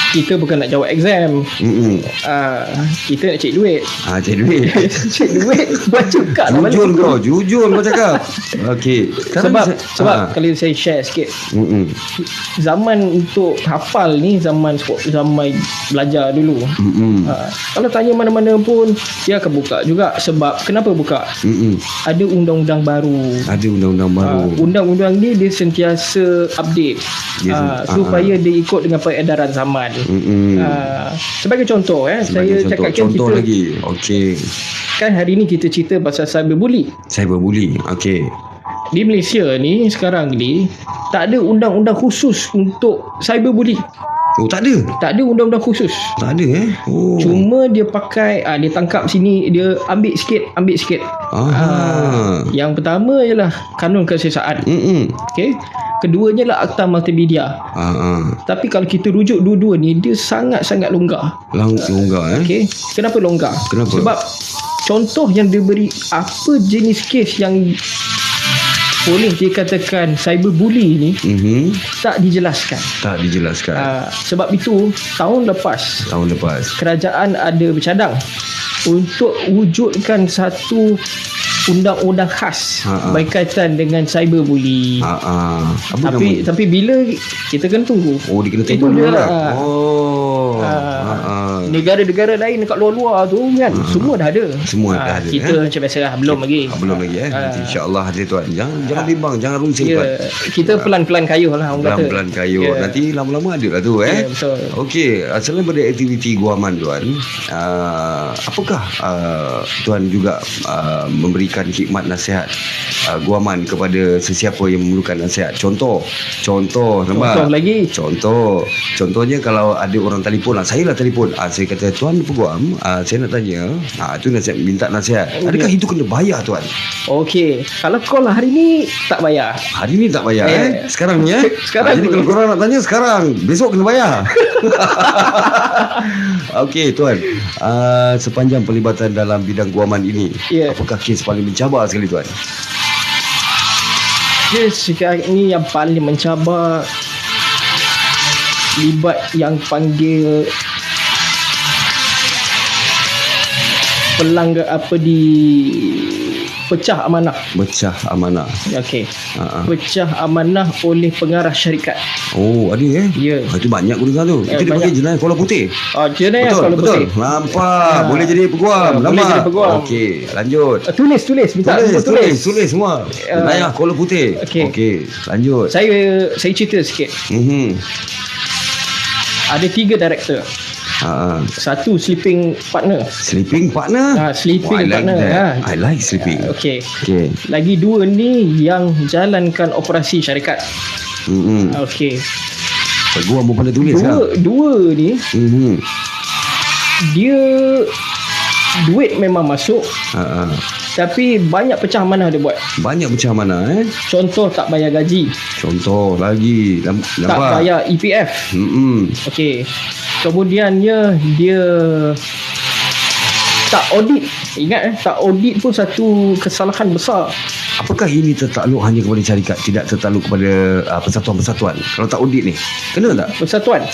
Kita bukan nak jawab exam. Kita nak cek duit. Cek duit. Cek duit. Baca kat Jujur kau cakap. Okey. Sebab kalau saya share sikit, zaman untuk hafal ni zaman belajar dulu. Kalau tanya mana-mana pun dia akan buka juga. Sebab kenapa buka? Ada undang-undang baru. Undang-undang ni dia sentiasa update. Supaya dia ikut dengan peredaran zaman. Sebagai contoh, saya cakap contoh kita, lagi. Okey. Kan hari ni kita cerita pasal cyberbully. Okey. Di Malaysia ni sekarang ni tak ada undang-undang khusus untuk cyberbully. Tak ada? Tak ada undang-undang khusus. Tak ada Cuma dia pakai dia tangkap sini, dia ambil sikit. Yang pertama ialah kanun kesiasaan. Okey. Keduanya lah akta multimedia. Tapi kalau kita rujuk dua-dua ni, dia sangat-sangat longgar. Longgar Okey. Kenapa longgar? Kenapa? Sebab contoh yang diberi, apa jenis kes yang boleh dikatakan cyberbully ni tak dijelaskan. Sebab itu tahun lepas kerajaan ada bercadang untuk wujudkan satu undang-undang khas berkaitan dengan cyberbully. Tapi bila kita kena tunggu. Dia kena tunggu dulu lah. Negara-negara lain dekat luar-luar tu kan semua dah ada. Kita macam biasa lah, belum lagi. Nanti insya-Allah ada tuan. Jangan bimbang, jangan rusing tuan. Kita pelan-pelan kayuh lah orang kata. Pelan-pelan kayuh. Nanti lama-lama ada lah tu betul. Okey, selain daripada aktiviti guaman tuan, apakah tuan juga memberikan khidmat nasihat guaman kepada sesiapa yang memerlukan nasihat? Contoh lagi. Contohnya kalau ada orang telefon lah, saya lah telefon, saya kata tuan peguam, saya nak tanya, tu minta nasihat. Adakah itu kena bayar tuan? Okey, kalau call hari ni tak bayar. Sekarang ni Jadi kalau korang nak tanya sekarang, besok kena bayar. Okey tuan, sepanjang pelibatan dalam bidang guaman ini, apakah kes paling mencabar sekali tuan? Kes sekarang ni yang paling mencabar libat yang panggil pelanggar pecah amanah. Okey. Pecah amanah oleh pengarah syarikat. Ada itu banyak guna tu. Itu dipanggil jenayah Kuala Putih. Jenayah Kuala Putih. Nampak. Boleh jadi peguam. Okey, lanjut. Tulis minta tulis semua. Jenayah Kuala Putih. Okey, lanjut. Saya cerita sikit. Ada 3 director. Satu sleeping partner. Sleeping partner. I like sleeping. Okey. Lagi 2 ni yang jalankan operasi syarikat. Okey. Peguam pun pandai tulis dua ni. Dia duit memang masuk. Tapi banyak pecah amanah dia buat. Contoh tak bayar gaji. Contoh lagi tak bayar EPF. Okey. Kemudiannya dia tak audit. Ingat tak audit pun satu kesalahan besar. Apakah ini tertakluk hanya kepada syarikat, tidak tertakluk kepada persatuan-persatuan? Kalau tak audit ni, kena tak? Persatuan.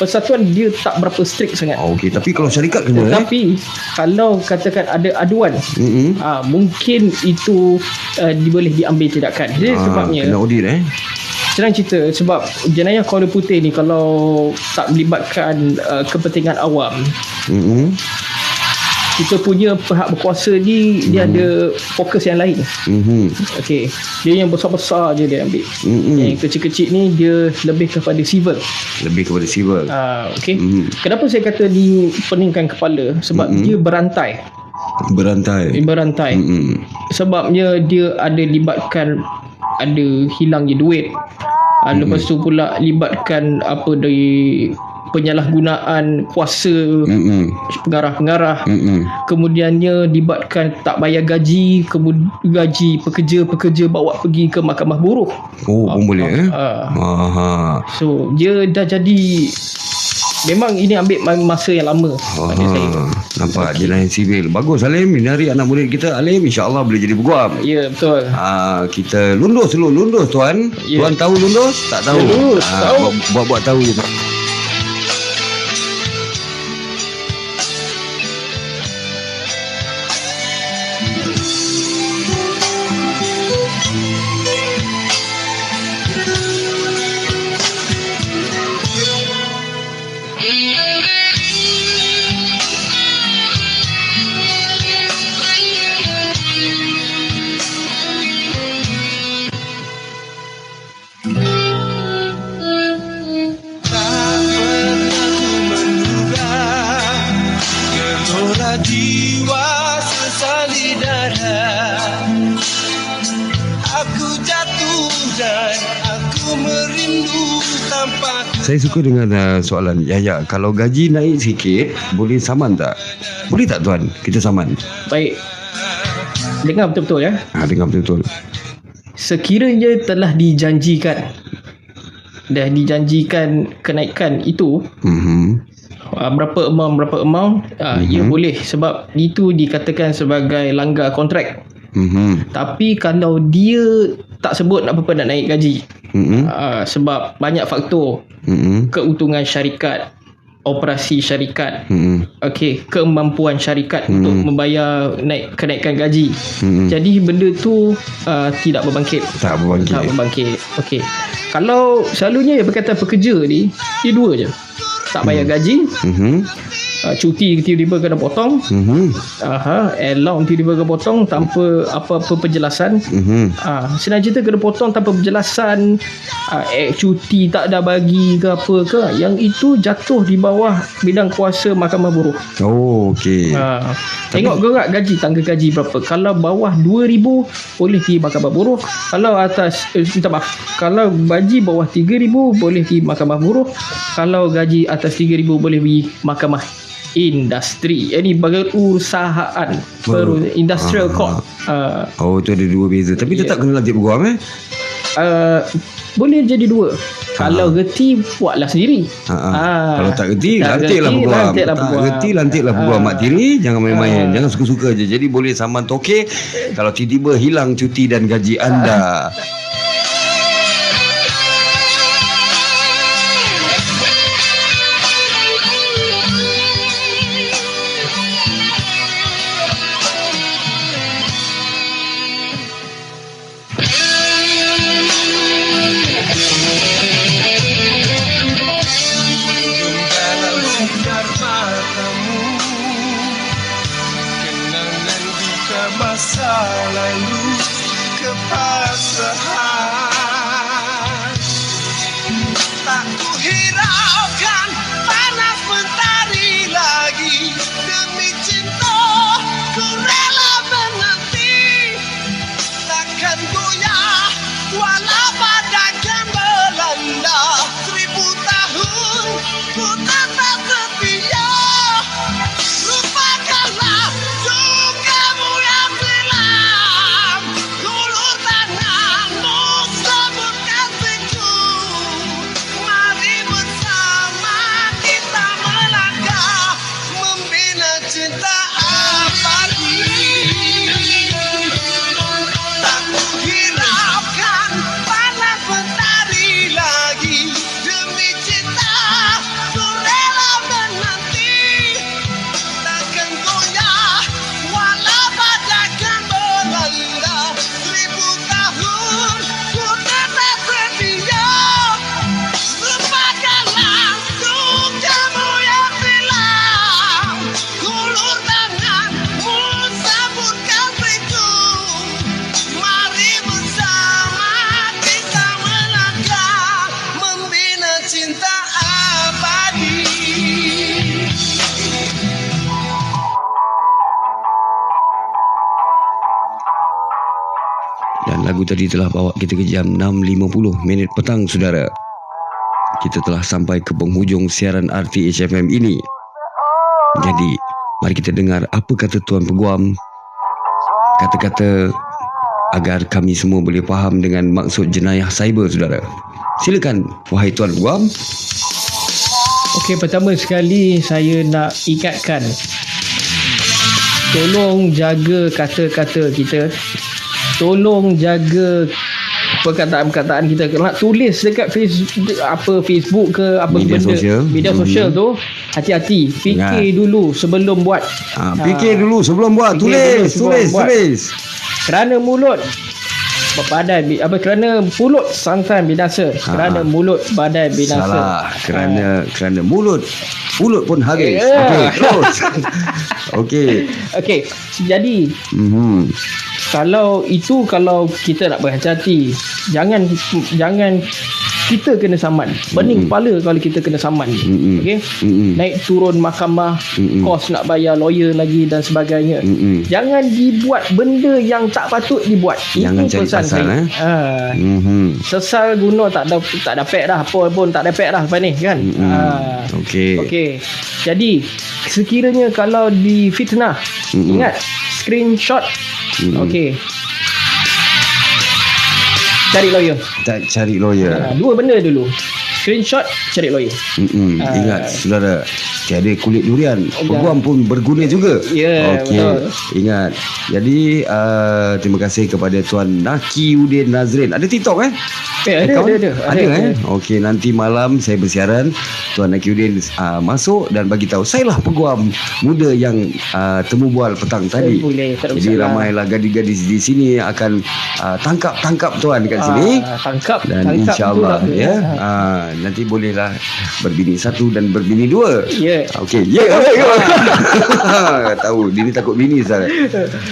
Persatuan dia tak berapa strict sangat. Okey, tapi kalau syarikat kena. Tapi kalau katakan ada aduan, mungkin itu boleh diambil tindakan. Jadi sebabnya kena audit senang cerita, sebab jenayah Kuala Putih ni kalau tak melibatkan kepentingan awam, kita punya pihak berkuasa ni dia ada fokus yang lain. Okey, dia yang besar-besar je dia ambil. Yang kecil-kecil ni dia lebih kepada civil. Okey. Kenapa saya kata di peningkan kepala? Sebab dia berantai. Sebabnya dia ada libatkan, ada hilangnya duit. Lepas tu pula libatkan dari penyalahgunaan kuasa pengarah-pengarah. Kemudiannya libatkan tak bayar gaji, gaji pekerja bawa pergi ke mahkamah buruh. Pun boleh So dia dah jadi, memang ini ambil masa yang lama pada saya. Nampak jenayah sivil. Bagus Alim, ini hari anak murid kita Alim insya-Allah boleh jadi peguam. Ya, betul. Kita lundur tuan. Tuan tahu lundur? Tak tahu. Tahu. Buat tahu je. Saya suka dengan soalan Yahya. Kalau gaji naik sikit, boleh saman tak? Boleh tak tuan? Kita saman. Baik. Dengar betul-betul ya. Dengar betul-betul. Sekiranya telah dijanjikan dah dijanjikan kenaikan itu, berapa amount ia boleh, sebab itu dikatakan sebagai langgar kontrak. Tapi kalau dia tak sebut apa-apa nak naik gaji, sebab banyak faktor, keuntungan syarikat, operasi syarikat, kemampuan syarikat untuk membayar kenaikan gaji. Jadi benda tu tidak berbangkit. Tak berbangkit. Okey. Kalau selalunya berkaitan pekerja ni, dia dua je. Tak bayar gaji, cuti tiba-tiba kena potong, allowance tiba-tiba kena potong tanpa apa-apa penjelasan. Senang cerita kena potong tanpa penjelasan, cuti tak ada bagi ke apa ke, yang itu jatuh di bawah bidang kuasa Mahkamah Buruh. Okey. Tengok gerak gaji, tangga gaji berapa. Kalau bawah 2,000 boleh pergi Mahkamah Buruh. Kalau atas kalau gaji bawah 3,000 boleh pergi Mahkamah Buruh. Kalau gaji atas 3,000 boleh pergi Mahkamah Industri. Ini bagi usahaan, industrial court. Itu ada dua beza. Tapi tetap kena lantik peguam boleh jadi dua. Kalau reti, buatlah sendiri. Kalau tak reti, lantiklah peguam. Tak reti, lantiklah peguam mak tiri. Jangan main-main. Jangan suka-suka je. Jadi boleh saman toke kalau tiba-tiba hilang cuti dan gaji anda. Masa lalu kepasrahan, tak ku hiraukan panas mentari lagi. Demi cinta ku rela menanti, takkan goyah walau bagaikan melanda. 1000 tahun ku tetap setia. Lupakanlah dukamu yang silam, hulur tanganmu sebut kasihku. Mari bersama kita melangkah membina cinta abadi. Tak ku hiraukan panas mentari lagi. Demi cinta ku rela menanti, takkan goyah walau bagaikan melanda. 1000 tahun ku tetap setia. Lupakanlah dukamu yang silam, hulur tanganmu sambut kasihku. Mari bersama kita melangkah membina cinta abadi. Dan lagu tadi telah bawa kita ke jam 6.50 petang, saudara. Kita telah sampai ke penghujung siaran RTH FM ini. Jadi, mari kita dengar apa kata Tuan Peguam. Kata-kata agar kami semua boleh faham dengan maksud jenayah cyber, saudara. Silakan, wahai Tuan Peguam. Okey, pertama sekali saya nak ingatkan, tolong jaga kata-kata kita. Tolong jaga perkataan-perkataan kita. Nak tulis dekat Facebook ke apa media benda, sosial. media sosial tu, hati-hati. Fikir dulu sebelum buat. Fikir dulu sebelum buat. Tulis. Kerana mulut kerana mulut santan binasa. Kerana mulut badai binasa. Salah. Kerana mulut pun habis. Okey, terus. Okey. Jadi kalau kita nak berhati-hati, jangan kita kena saman. Pening kepala kalau kita kena saman. Okey. Naik turun mahkamah, kos nak bayar lawyer lagi dan sebagainya. Jangan dibuat benda yang tak patut dibuat. Jangan itu cari pesan pasal saya. Sesal guna tak dapat dah. Apa pun tak dapat dah lepas ni kan. Okey. Jadi sekiranya kalau difitnah, ingat screenshot. Okey. Cari lawyer. Tak cari lawyer. Dua benda dulu. screenshot cari lawyer. Ingat saudara, tiada kulit durian, peguam pun berguna juga. Ya, betul. Ingat. Jadi terima kasih kepada Tuan Nakiuddin Nazrin. Ada TikTok Ada. Okey, nanti malam saya bersiaran, Tuan Nakiuddin masuk dan bagi tahu saya lah peguam muda yang temu bual petang tadi. Boleh, jadi ramailah gadis-gadis di sini akan tangkap tuan kat sini. Tangkap insya-Allah nanti bolehlah berbini satu dan berbini dua. Ya. Okey. Tahu dia ni takut bini Ustaz.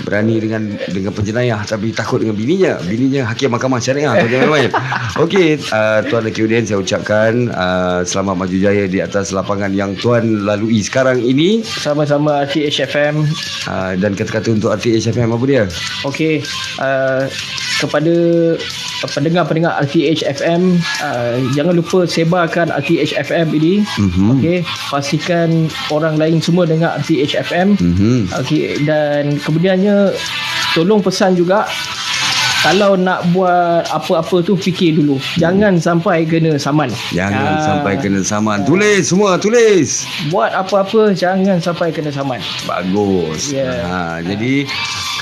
Berani dengan penjenayah tapi takut dengan bininya. Bininya hakim mahkamah syariah atau jangan main. Okey, Tuan Nakiuddin, saya ucapkan selamat maju jaya di atas lapangan yang tuan lalui sekarang ini. Sama-sama RTH FM. Dan kata-kata untuk RTH FM apa dia? Okey, kepada pendengar-pendengar RTH FM, jangan lupa sebarkan RTH FM ini. Okey, pastikan orang lain semua dengar RTH FM. Okey, dan kemudiannya tolong pesan juga, kalau nak buat apa-apa tu fikir dulu. Jangan sampai kena saman. Tulis semua, tulis. Buat apa-apa jangan sampai kena saman. Bagus. Jadi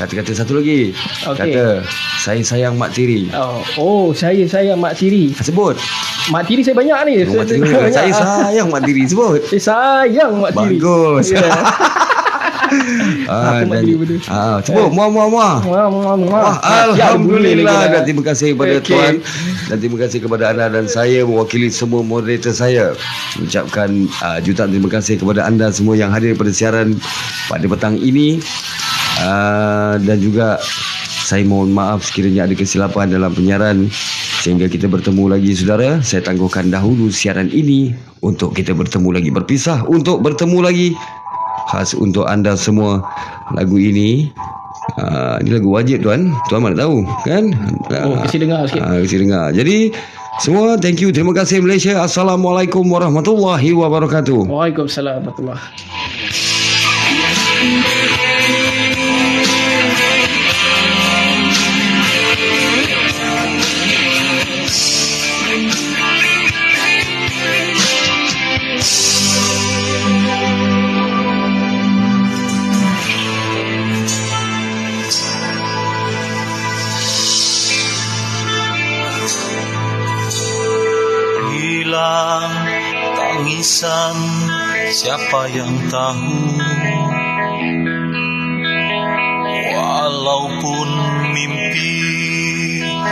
kata-kata satu lagi. Kata saya sayang Mak Tiri. Saya sayang Mak Tiri. Sebut. Mak Tiri saya banyak ni. Saya sayang Mak Tiri. Sebut. Saya sayang Mak Tiri. Bagus. Sebut muah. Alhamdulillah. Dan terima kasih kepada Tuan, dan terima kasih kepada anda, dan saya mewakili semua moderator saya mengucapkan jutaan terima kasih kepada anda semua yang hadir pada siaran pada petang ini. Dan juga saya mohon maaf sekiranya ada kesilapan dalam penyiaran. Sehingga kita bertemu lagi saudara, saya tangguhkan dahulu siaran ini untuk kita bertemu lagi, berpisah untuk bertemu lagi. Khas untuk anda semua lagu ini. Ini lagu wajib tuan mana tahu kan? Kasi dengar sikit. Kasi dengar. Jadi semua thank you, terima kasih Malaysia. Assalamualaikum warahmatullahi wabarakatuh. Waalaikumsalam warahmatullahi. Tangisan siapa yang tahu, walaupun mimpi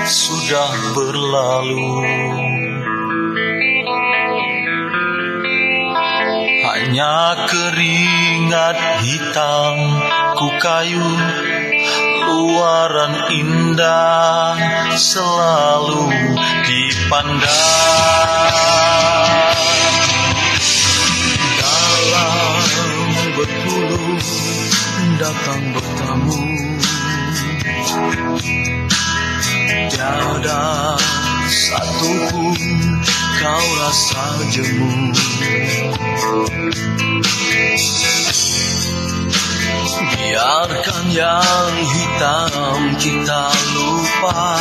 sudah berlalu, hanya keringat hitam ku kayu, luaran indah selalu dipandang. Dalam berpuluh datang bertamu, tiada satu pun kau rasa jemu. Biarkan yang hitam kita lupa,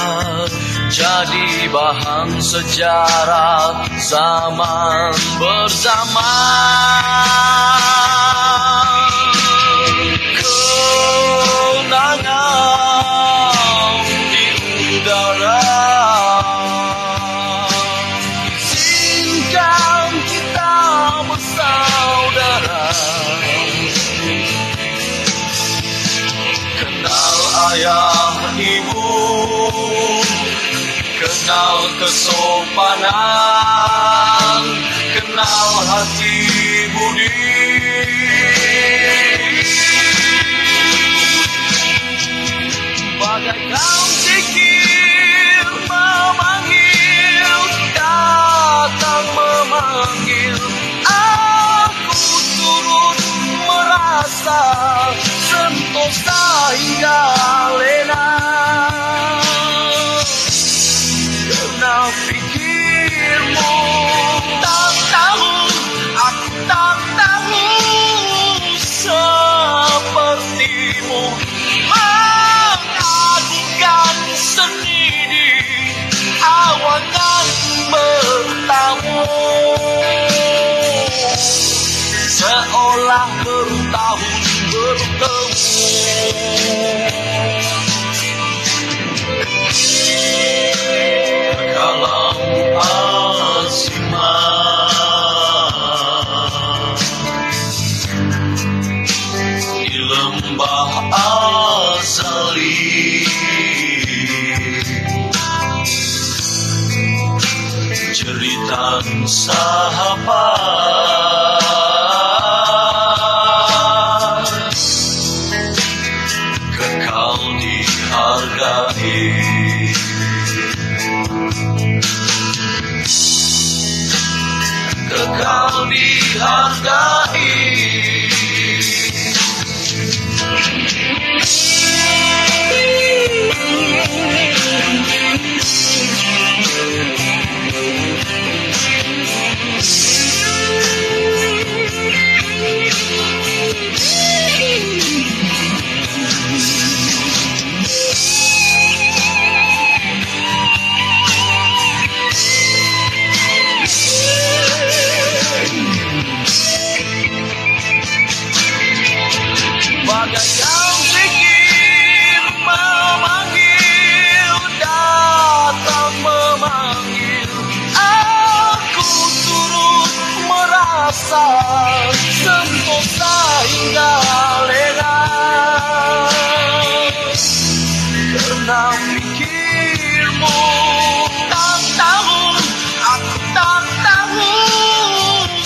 jadi bahan sejarah zaman berzaman. Kenangan di udara, izinkan kita bersaudara. Kenal ayah ibu, kenal kesopanan, kenal hati budi. Bagaikan zikir memanggil, datang memanggil, aku turut merasa sentosa hingga lena. Karena pikirmu tak tahu, aku tak tahu sepertimu mengagungkan seni di awan yang bertamu. Kalam Azimah di lembah azali, jeritan sahabat kekal dihargai. Kekal dihargai. Bagai yang zikir memanggil, datang memanggil, aku turut merasa sentosa hingga lena. Karena pikirmu tak tahu, aku tak tahu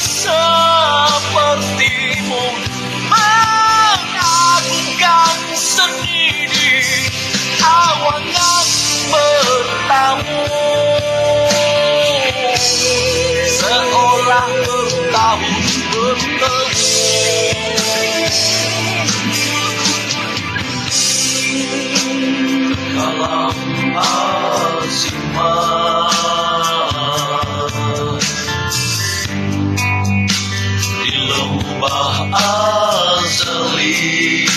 sepertimu mengagumkan sendiri awan yang bertamu, seolah bertahun bertemu. Kalam Azimah di lembah azali,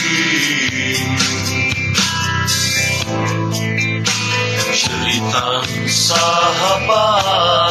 jeritan sahabat